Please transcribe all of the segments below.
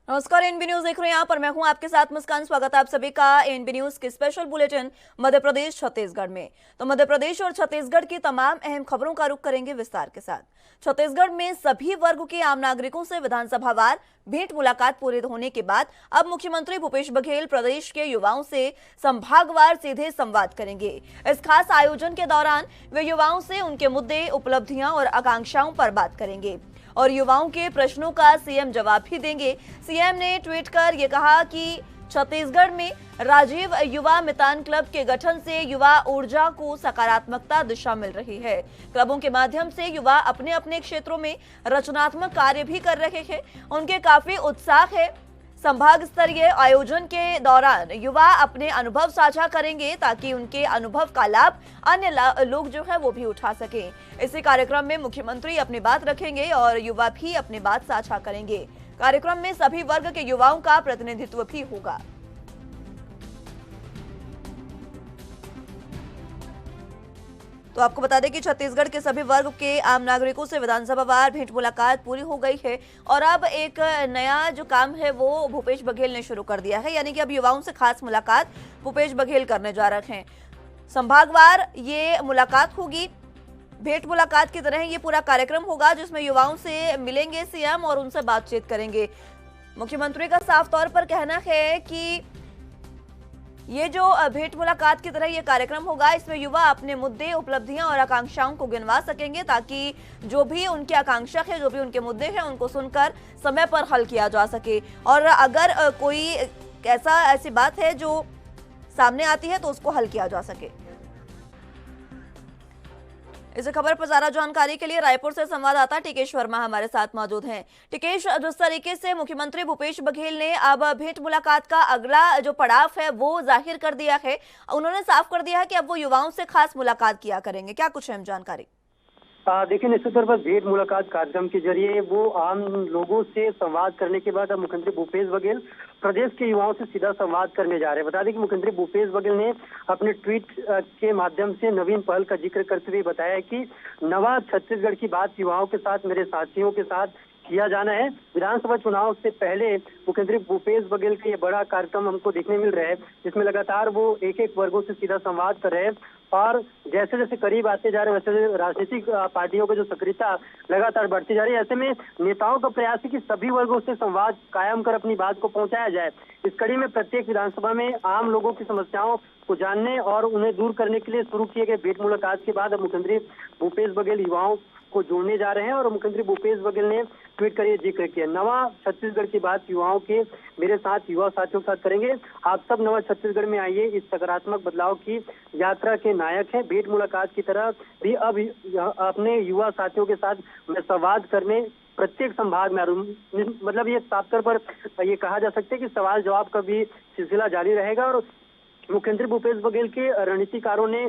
नमस्कार, NB news देख रहे हैं। यहाँ पर मैं हूं आपके साथ मुस्कान। स्वागत है आप सभी का एनबी न्यूज के स्पेशल बुलेटिन मध्य प्रदेश छत्तीसगढ़ में। तो मध्य प्रदेश और छत्तीसगढ़ की तमाम अहम खबरों का रुख करेंगे विस्तार के साथ। छत्तीसगढ़ में सभी वर्ग के आम नागरिकों से विधानसभावार भेंट मुलाकात पूरी होने के बाद अब मुख्यमंत्री भूपेश बघेल प्रदेश के युवाओं से संभागवार सीधे संवाद करेंगे। इस खास आयोजन के दौरान वे युवाओं से उनके मुद्दे, उपलब्धियां और आकांक्षाओं पर बात करेंगे और युवाओं के प्रश्नों का सीएम जवाब भी देंगे। सीएम ने ट्वीट कर यह कहा कि छत्तीसगढ़ में राजीव युवा मितान क्लब के गठन से युवा ऊर्जा को सकारात्मकता दिशा मिल रही है। क्लबों के माध्यम से युवा अपने अपने क्षेत्रों में रचनात्मक कार्य भी कर रहे हैं। उनके काफी उत्साह है। संभाग स्तरीय आयोजन के दौरान युवा अपने अनुभव साझा करेंगे ताकि उनके अनुभव का लाभ अन्य लोग जो है वो भी उठा सकें। इसी कार्यक्रम में मुख्यमंत्री अपनी बात रखेंगे और युवा भी अपनी बात साझा करेंगे। कार्यक्रम में सभी वर्ग के युवाओं का प्रतिनिधित्व भी होगा। तो आपको बता दें कि छत्तीसगढ़ के सभी वर्ग के आम नागरिकों से विधानसभावार भेंट मुलाकात पूरी हो गई है और अब एक नया जो काम है वो भूपेश बघेल ने शुरू कर दिया है, यानी कि अब युवाओं से खास मुलाकात भूपेश बघेल करने जा रहे हैं। संभागवार ये मुलाकात होगी। भेंट मुलाकात की तरह ये पूरा कार्यक्रम होगा जिसमें युवाओं से मिलेंगे सीएम और उनसे बातचीत करेंगे। मुख्यमंत्री का साफ तौर पर कहना है कि ये जो भेंट मुलाकात की तरह ये कार्यक्रम होगा, इसमें युवा अपने मुद्दे, उपलब्धियां और आकांक्षाओं को गिनवा सकेंगे ताकि जो भी उनकी आकांक्षा है, जो भी उनके मुद्दे हैं, उनको सुनकर समय पर हल किया जा सके। और अगर कोई ऐसी बात है जो सामने आती है तो उसको हल किया जा सके। इस खबर पर ज्यादा जानकारी के लिए रायपुर से संवाददाता टिकेश वर्मा हमारे साथ मौजूद हैं। टिकेश, जिस तरीके से मुख्यमंत्री भूपेश बघेल ने अब भेंट मुलाकात का अगला जो पड़ाव है वो जाहिर कर दिया है, उन्होंने साफ कर दिया है कि अब वो युवाओं से खास मुलाकात किया करेंगे, क्या कुछ अहम जानकारी? देखिए, निश्चित तौर पर भेंट मुलाकात कार्यक्रम के जरिए वो आम लोगों से संवाद करने के बाद अब मुख्यमंत्री भूपेश बघेल प्रदेश के युवाओं से सीधा संवाद करने जा रहे हैं। बता दें कि मुख्यमंत्री भूपेश बघेल ने अपने ट्वीट के माध्यम से नवीन पहल का जिक्र करते हुए बताया कि नवा छत्तीसगढ़ की बात युवाओं के साथ, मेरे साथियों के साथ किया जाना है। विधानसभा चुनाव से पहले मुख्यमंत्री भूपेश बघेल का ये बड़ा कार्यक्रम हमको देखने मिल रहा है, जिसमें लगातार वो एक एक वर्गों से सीधा संवाद कर रहे हैं और जैसे जैसे करीब आते जा रहे हैं वैसे राजनीतिक पार्टियों की जो सक्रियता लगातार बढ़ती जा रही है। ऐसे में नेताओं का प्रयास है कि सभी वर्गों से संवाद कायम कर अपनी बात को पहुंचाया जाए। इस कड़ी में प्रत्येक विधानसभा में आम लोगों की समस्याओं को जानने और उन्हें दूर करने के लिए शुरू किए गए भेंट मुलाकात के बाद अब मुख्यमंत्री भूपेश बघेल युवाओं को जोड़ने जा रहे हैं और मुख्यमंत्री भूपेश बघेल ने ट्वीट कर ये जिक्र किया, नवा छत्तीसगढ़ की बात युवाओं के मेरे साथ, युवा साथियों के साथ करेंगे। आप सब नवा छत्तीसगढ़ में आइए, इस सकारात्मक बदलाव की यात्रा के नायक हैं। भेंट मुलाकात की तरह भी अब अपने युवा साथियों के साथ मैं संवाद करने प्रत्येक संभाग में, मतलब ये साफ तौर पर ये कहा जा सकता है कि सवाल जवाब का भी सिलसिला जारी रहेगा। और मुख्यमंत्री भूपेश बघेल के रणनीतिकारों ने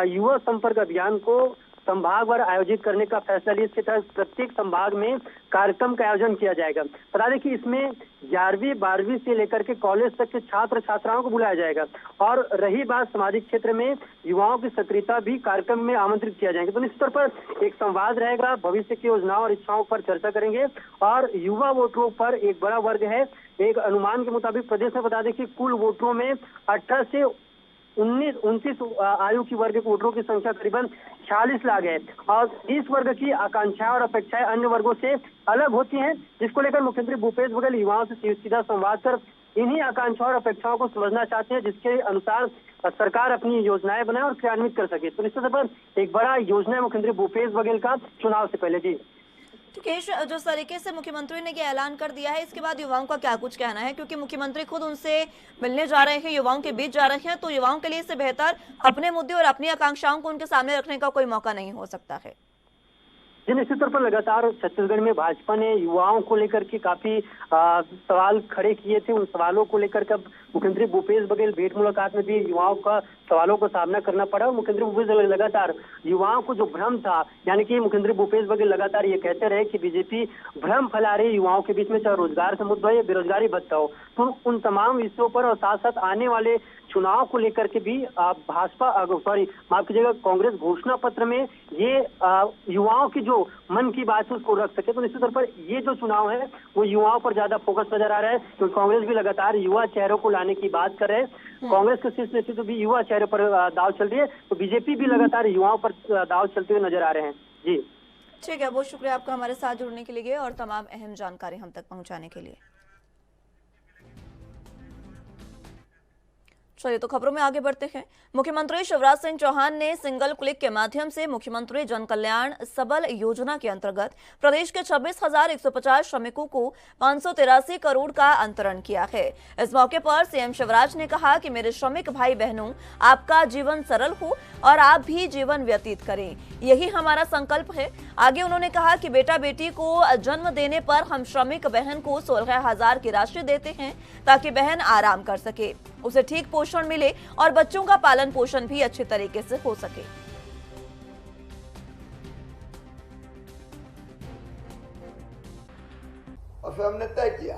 युवा संपर्क अभियान को संभागवार आयोजित करने का फैसला लिया। इसके तहत प्रत्येक संभाग में कार्यक्रम का आयोजन किया जाएगा। बता दें कि इसमें 11वीं 12वीं से लेकर के कॉलेज तक के छात्र छात्राओं को बुलाया जाएगा और रही बात सामाजिक क्षेत्र में युवाओं की सक्रियता भी कार्यक्रम में आमंत्रित किया जाएगा। तो निश्चित तौर पर एक संवाद रहेगा, भविष्य की योजनाओं और इच्छाओं पर चर्चा करेंगे और युवा वोटरों पर एक बड़ा वर्ग है। एक अनुमान के मुताबिक प्रदेश में बता दें कि कुल वोटरों में 18 से 29 आयु की वर्ग के वोटरों की संख्या करीबन 46 लाख है और इस वर्ग की आकांक्षाएं और अपेक्षाएं अन्य वर्गों से अलग होती हैं, जिसको लेकर मुख्यमंत्री भूपेश बघेल युवाओं से सीधा संवाद कर इन्हीं आकांक्षाओं और अपेक्षाओं को समझना चाहते हैं, जिसके अनुसार सरकार अपनी योजनाएं बनाए और क्रियान्वित कर सके। तो निश्चित तौर पर एक बड़ा योजना है मुख्यमंत्री भूपेश बघेल का चुनाव से पहले। जी टिकेश, जिस तरीके से मुख्यमंत्री ने ये ऐलान कर दिया है, इसके बाद युवाओं का क्या कुछ कहना है? क्योंकि मुख्यमंत्री खुद उनसे मिलने जा रहे हैं, युवाओं के बीच जा रहे हैं, तो युवाओं के लिए इससे बेहतर अपने मुद्दे और अपनी आकांक्षाओं को उनके सामने रखने का कोई मौका नहीं हो सकता है। जी, निश्चित तौर पर लगातार छत्तीसगढ़ में भाजपा ने युवाओं को लेकर के काफी सवाल खड़े किए थे। उन सवालों को लेकर कब मुख्यमंत्री भूपेश बघेल भेंट मुलाकात में भी युवाओं का सवालों का सामना करना पड़ा और मुख्यमंत्री भूपेश बघेल लगातार युवाओं को जो भ्रम था, यानी कि मुख्यमंत्री भूपेश बघेल लगातार ये कहते रहे कि बीजेपी भ्रम फैला रही युवाओं के बीच में, चाहे रोजगार का मुद्दा हो या बेरोजगारी भत्ता हो, तो उन तमाम विषयों पर और साथ साथ आने वाले चुनाव को लेकर के भी माफ कीजिएगा, कांग्रेस घोषणा पत्र में ये युवाओं की जो जो मन की बात है उसको रख सके। तो निश्चित तौर पर ये जो चुनाव है वो युवाओं पर ज्यादा फोकस नजर आ रहा है, क्योंकि कांग्रेस भी लगातार युवा चेहरों को लाने की बात कर रहे हैं। कांग्रेस के शीर्ष नेतृत्व भी युवा चेहरों पर दाव चल रही है, तो बीजेपी भी लगातार युवाओं पर दाव चलते हुए नजर आ रहे हैं। जी ठीक है, बहुत शुक्रिया आपका हमारे साथ जुड़ने के लिए और तमाम अहम जानकारी हम तक पहुंचाने के लिए। चलिए तो खबरों में आगे बढ़ते हैं। मुख्यमंत्री शिवराज सिंह चौहान ने सिंगल क्लिक के माध्यम से मुख्यमंत्री जन कल्याण सबल योजना के अंतर्गत प्रदेश के 26,150 श्रमिकों को 583 करोड़ का अंतरण किया है। इस मौके पर सीएम शिवराज ने कहा कि मेरे श्रमिक भाई बहनों, आपका जीवन सरल हो और आप भी जीवन व्यतीत करें, यही हमारा संकल्प है। आगे उन्होंने कहा कि बेटा बेटी को जन्म देने पर हम श्रमिक बहन को 16,000 की राशि देते हैं ताकि बहन आराम कर सके, उसे ठीक पोषण मिले और बच्चों का पालन पोषण भी अच्छे तरीके से हो सके। और फिर हमने तय किया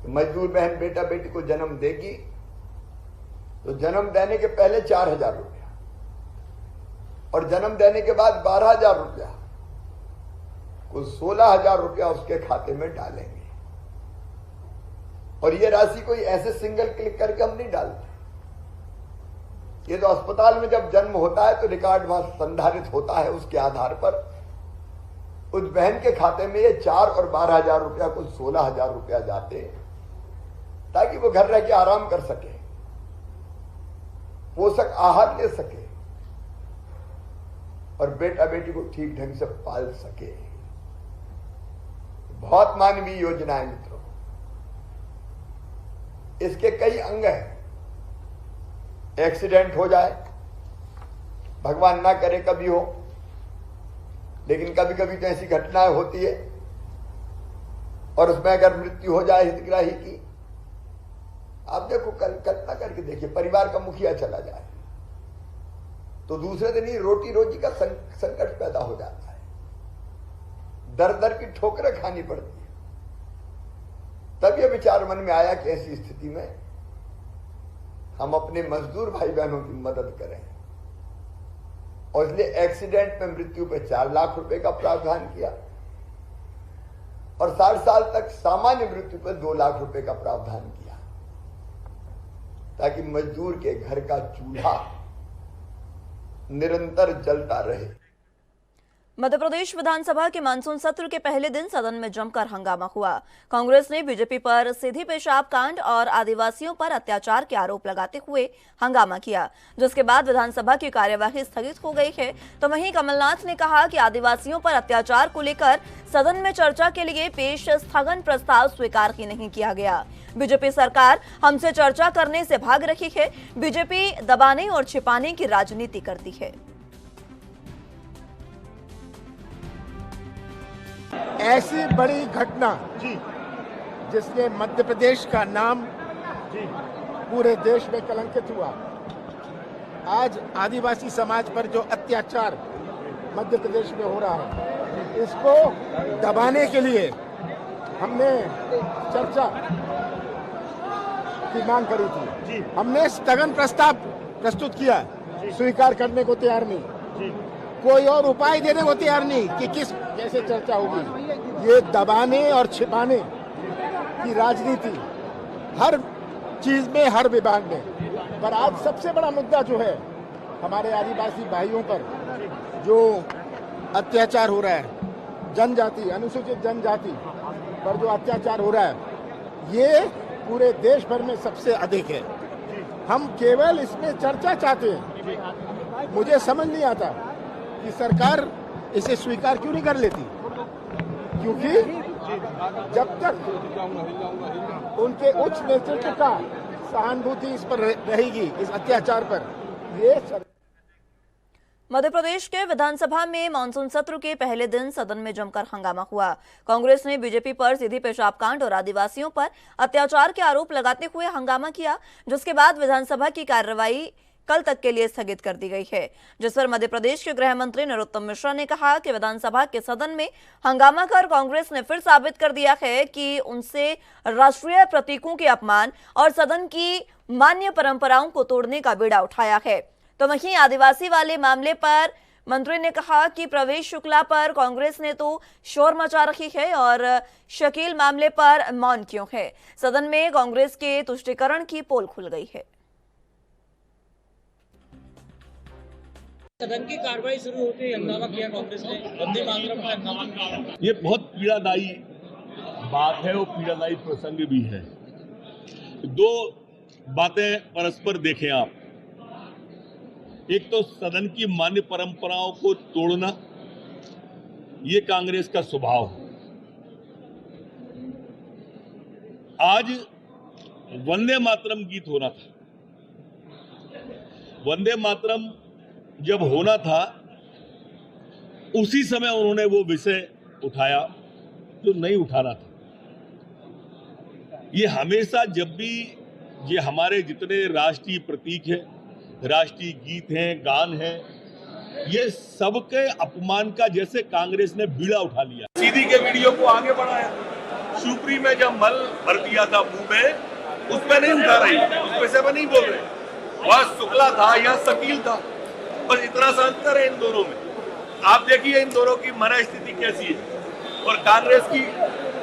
कि मजदूर बहन बेटा बेटी को जन्म देगी तो जन्म देने के पहले 4,000 रुपया और जन्म देने के बाद 12,000 रुपया, कुल 16,000 रुपया उसके खाते में डालेंगे। और ये राशि कोई ऐसे सिंगल क्लिक करके हम नहीं डालते। ये तो अस्पताल में जब जन्म होता है तो रिकॉर्ड वहां संधारित होता है, उसके आधार पर उस बहन के खाते में ये 4 और 12,000 रुपया, कुल 16,000 रुपया जाते हैं ताकि वो घर रह के आराम कर सके, पोषक आहार ले सके और बेटा बेटी को ठीक ढंग से पाल सके। बहुत मानवीय योजना है मित्रों। इसके कई अंग हैं। एक्सीडेंट हो जाए, भगवान ना करे कभी हो, लेकिन कभी कभी तो ऐसी घटनाएं होती है और उसमें अगर मृत्यु हो जाए हितग्राही की, आप देखो कल्पना करके देखिए, परिवार का मुखिया चला जाए तो दूसरे दिन ही रोटी रोजी का संकट पैदा हो जाता है, दर दर की ठोकरें खानी पड़ती है। तब यह विचार मन में आया कि ऐसी स्थिति में हम अपने मजदूर भाई बहनों की मदद करें और इसलिए एक्सीडेंट में मृत्यु पे 4 लाख रुपए का प्रावधान किया और 60 साल तक सामान्य मृत्यु पर 2 लाख रुपए का प्रावधान किया ताकि मजदूर के घर का चूल्हा निरंतर जलता रहे। मध्य प्रदेश विधानसभा के मानसून सत्र के पहले दिन सदन में जमकर हंगामा हुआ। कांग्रेस ने बीजेपी पर सीधी पेशाब कांड और आदिवासियों पर अत्याचार के आरोप लगाते हुए हंगामा किया, जिसके बाद विधानसभा की कार्यवाही स्थगित हो गई है। तो वहीं कमलनाथ ने कहा कि आदिवासियों पर अत्याचार को लेकर सदन में चर्चा के लिए पेश स्थगन प्रस्ताव स्वीकार ही नहीं किया गया। बीजेपी सरकार हमसे चर्चा करने से भाग रही है। बीजेपी दबाने और छिपाने की राजनीति करती है। ऐसी बड़ी घटना जिसने मध्य प्रदेश का नाम पूरे देश में कलंकित हुआ, आज आदिवासी समाज पर जो अत्याचार मध्य प्रदेश में हो रहा है, इसको दबाने के लिए हमने चर्चा की मांग करी थी। हमने स्थगन प्रस्ताव प्रस्तुत किया, स्वीकार करने को तैयार नहीं, कोई और उपाय देने को तैयार नहीं कि किस कैसे चर्चा होगी। ये दबाने और छिपाने की राजनीति हर चीज में, हर विभाग में। पर आज सबसे बड़ा मुद्दा जो है, हमारे आदिवासी भाइयों पर जो अत्याचार हो रहा है, जनजाति, अनुसूचित जनजाति पर जो अत्याचार हो रहा है, ये पूरे देश भर में सबसे अधिक है। हम केवल इसमें चर्चा चाहते हैं। मुझे समझ नहीं आता कि सरकार इसे स्वीकार क्यों नहीं कर लेती, क्योंकि जब तक उनके उच्च नेतृत्व का सहानुभूति इस पर रहेगी, इस अत्याचार पर, ये मध्य प्रदेश के विधानसभा में मानसून सत्र के पहले दिन सदन में जमकर हंगामा हुआ। कांग्रेस ने बीजेपी पर सीधी पेशाब कांड और आदिवासियों पर अत्याचार के आरोप लगाते हुए हंगामा किया, जिसके बाद विधानसभा की कार्यवाही कल तक के लिए स्थगित कर दी गई है, जिस पर मध्य प्रदेश के गृह मंत्री नरोत्तम मिश्रा ने कहा कि विधानसभा के सदन में हंगामा कर कांग्रेस ने फिर साबित कर दिया है कि उनसे राष्ट्रीय प्रतीकों के अपमान और सदन की मान्य परंपराओं को तोड़ने का बीड़ा उठाया है। तो वहीं आदिवासी वाले मामले पर मंत्री ने कहा कि प्रवेश शुक्ला पर कांग्रेस ने तो शोर मचा रखी है और शकील मामले पर मौन क्यों है। सदन में कांग्रेस के तुष्टीकरण की पोल खुल गई है। सदन की कार्रवाई शुरू होते ही हंगामा किया कांग्रेस ने, वंदे मातरम का हंगामा किया। ये बहुत पीड़ादायी बात है और पीड़ादायी प्रसंग भी है। दो बातें परस्पर देखें आप। एक तो सदन की मान्य परंपराओं को तोड़ना, ये कांग्रेस का स्वभाव है। आज वंदे मातरम गीत होना था। वंदे मातरम जब होना था उसी समय उन्होंने वो विषय उठाया जो नहीं उठाना था। ये हमेशा जब भी ये हमारे जितने राष्ट्रीय प्रतीक हैं, राष्ट्रीय गीत हैं, गान हैं, ये सबके अपमान का जैसे कांग्रेस ने बीड़ा उठा लिया। सीधी के वीडियो को आगे बढ़ाया। सुप्री में जब मल भर दिया था मुंह में, उसमें नहीं उठा रही, उसमें से नहीं बोल रहे। वह शुक्ला था या शकील था, बस इतना सा अंतर है इन दोनों में। आप देखिए इन दोनों की मनस्थिति कैसी है और कांग्रेस की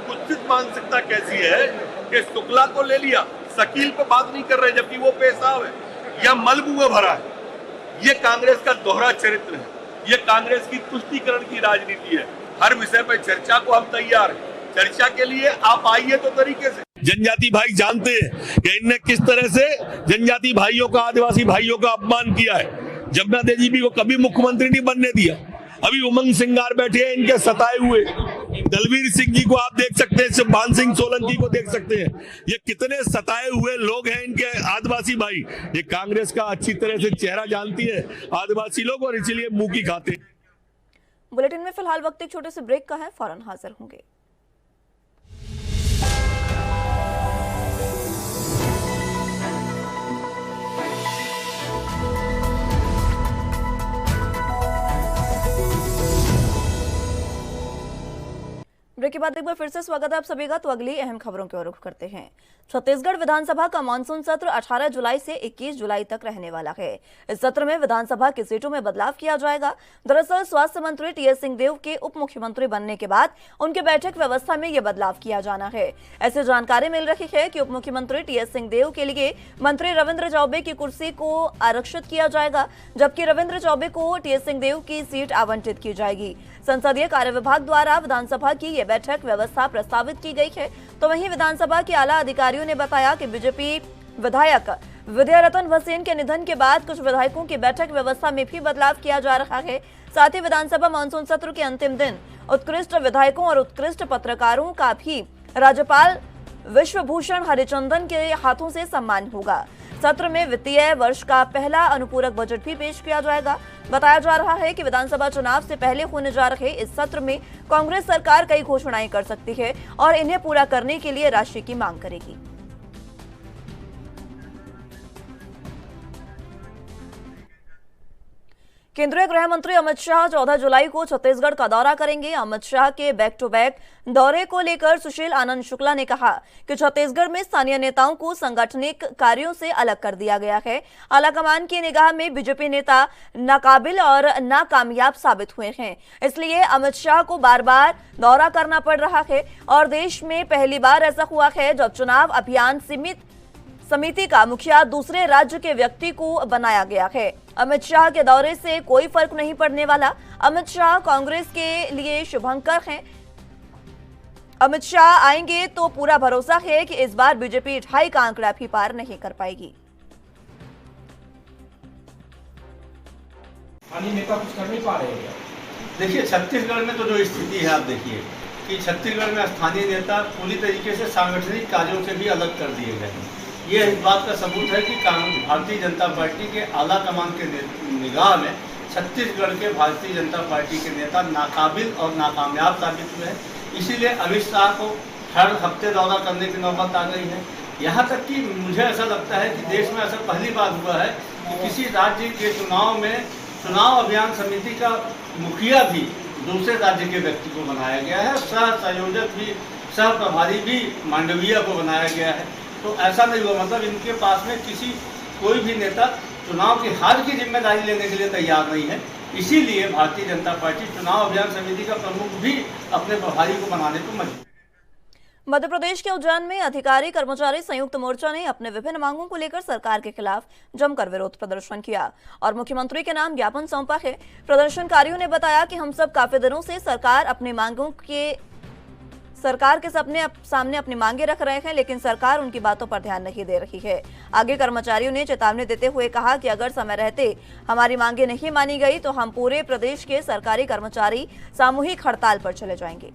कुत्सित मानसिकता कैसी है कि शुक्ला को ले लिया, शकील पे बात नहीं कर रहे जबकि वो पेशाब है या मलबू में भरा है। ये कांग्रेस का दोहरा चरित्र है। ये कांग्रेस की तुष्टीकरण की राजनीति है। हर विषय पर चर्चा को हम तैयार हैं। चर्चा के लिए आप आइए तो तरीके से। जनजाति भाई जानते हैं कि इनने किस तरह से जनजाति भाइयों का, आदिवासी भाइयों का अपमान किया है। जमुना देवी जी को कभी मुख्यमंत्री नहीं बनने दिया। अभी उमंग सिंगार बैठे हैं इनके सताए हुए। दलवीर सिंह जी को आप देख सकते हैं, शिवपाल सिंह सोलंकी को देख सकते हैं। ये कितने सताए हुए लोग हैं इनके आदिवासी भाई। ये कांग्रेस का अच्छी तरह से चेहरा जानती है आदिवासी लोग और इसीलिए मुंह की खाते हैं। बुलेटिन में फिलहाल वक्त एक छोटे से ब्रेक का है, फौरन हाजिर होंगे। ब्रेक के बाद एक बार फिर से स्वागत है आप सभी का। तो अगली अहम खबरों की ओर रुख करते हैं। छत्तीसगढ़ विधानसभा का मानसून सत्र 18 जुलाई से 21 जुलाई तक रहने वाला है। इस सत्र में विधानसभा की सीटों में बदलाव किया जाएगा। दरअसल स्वास्थ्य मंत्री टीएस सिंहदेव के उप मुख्यमंत्री बनने के बाद उनके बैठक व्यवस्था में यह बदलाव किया जाना है। ऐसी जानकारी मिल रही है कि उप मुख्यमंत्री टीएस सिंहदेव के लिए मंत्री रविंद्र चौबे की कुर्सी को आरक्षित किया जाएगा, जबकि रविंद्र चौबे को टीएस सिंहदेव की सीट आवंटित की जाएगी। संसदीय कार्य विभाग द्वारा विधानसभा की यह बैठक व्यवस्था प्रस्तावित की गई है। तो वहीं विधानसभा के आला अधिकारियों ने बताया कि बीजेपी विधायक विद्यारतन भसीन के निधन के बाद कुछ विधायकों की बैठक व्यवस्था में भी बदलाव किया जा रहा है। साथ ही विधानसभा मानसून सत्र के अंतिम दिन उत्कृष्ट विधायकों और उत्कृष्ट पत्रकारों का भी राज्यपाल विश्वभूषण हरिचंदन के हाथों से सम्मान होगा। सत्र में वित्तीय वर्ष का पहला अनुपूरक बजट भी पेश किया जाएगा। बताया जा रहा है कि विधानसभा चुनाव से पहले होने जा रहे इस सत्र में कांग्रेस सरकार कई घोषणाएं कर सकती है और इन्हें पूरा करने के लिए राशि की मांग करेगी। केंद्रीय गृह मंत्री अमित शाह 14 जुलाई को छत्तीसगढ़ का दौरा करेंगे। अमित शाह के बैक टू बैक दौरे को लेकर सुशील आनंद शुक्ला ने कहा कि छत्तीसगढ़ में स्थानीय नेताओं को सांगठनिक कार्यों से अलग कर दिया गया है। आलाकमान की निगाह में बीजेपी नेता नाकाबिल और नाकामयाब साबित हुए हैं, इसलिए अमित शाह को बार बार दौरा करना पड़ रहा है और देश में पहली बार ऐसा हुआ है जब चुनाव अभियान समिति का मुखिया दूसरे राज्य के व्यक्ति को बनाया गया है। अमित शाह के दौरे से कोई फर्क नहीं पड़ने वाला। अमित शाह कांग्रेस के लिए शुभंकर हैं। अमित शाह आएंगे तो पूरा भरोसा है कि इस बार बीजेपी 2.5 का आंकड़ा भी पार नहीं कर पाएगी। स्थानीय नेता कुछ कर नहीं पा रहे हैं। देखिए छत्तीसगढ़ में तो जो स्थिति है, आप देखिए कि छत्तीसगढ़ में स्थानीय नेता पूरी तरीके से सांगठनिक कार्यों से भी अलग कर दिए गए हैं। ये इस बात का सबूत है कि भारतीय जनता पार्टी के आला कमान के निगाह में छत्तीसगढ़ के भारतीय जनता पार्टी के नेता नाकाबिल और नाकामयाब साबित हुए हैं। इसीलिए अमित शाह को हर हफ्ते दौरा करने की नौबत आ गई है। यहाँ तक कि मुझे ऐसा लगता है कि देश में ऐसा पहली बार हुआ है कि किसी राज्य के चुनाव में चुनाव अभियान समिति का मुखिया भी दूसरे राज्य के व्यक्ति को बनाया गया है। सह संयोजक भी, सह प्रभारी भी मांडविया को बनाया गया है। तो ऐसा नहीं हुआ, मतलब इनके पास में कोई भी नेता चुनाव की हार की जिम्मेदारी लेने के लिए तैयार नहीं है। इसीलिए भारतीय जनता पार्टी चुनाव अभियान समिति का प्रमुख भी अपने प्रभारी को बनाने को मजबूर। मध्य प्रदेश के उज्जैन में अधिकारी कर्मचारी संयुक्त मोर्चा ने अपने विभिन्न मांगों को लेकर सरकार के खिलाफ जमकर विरोध प्रदर्शन किया और मुख्यमंत्री के नाम ज्ञापन सौंपा है। प्रदर्शनकारियों ने बताया कि हम सब काफी दिनों से सरकार के सामने अपनी मांगे रख रहे हैं, लेकिन सरकार उनकी बातों पर ध्यान नहीं दे रही है। आगे कर्मचारियों ने चेतावनी देते हुए कहा कि अगर समय रहते हमारी मांगे नहीं मानी गई तो हम पूरे प्रदेश के सरकारी कर्मचारी सामूहिक हड़ताल पर चले जाएंगे।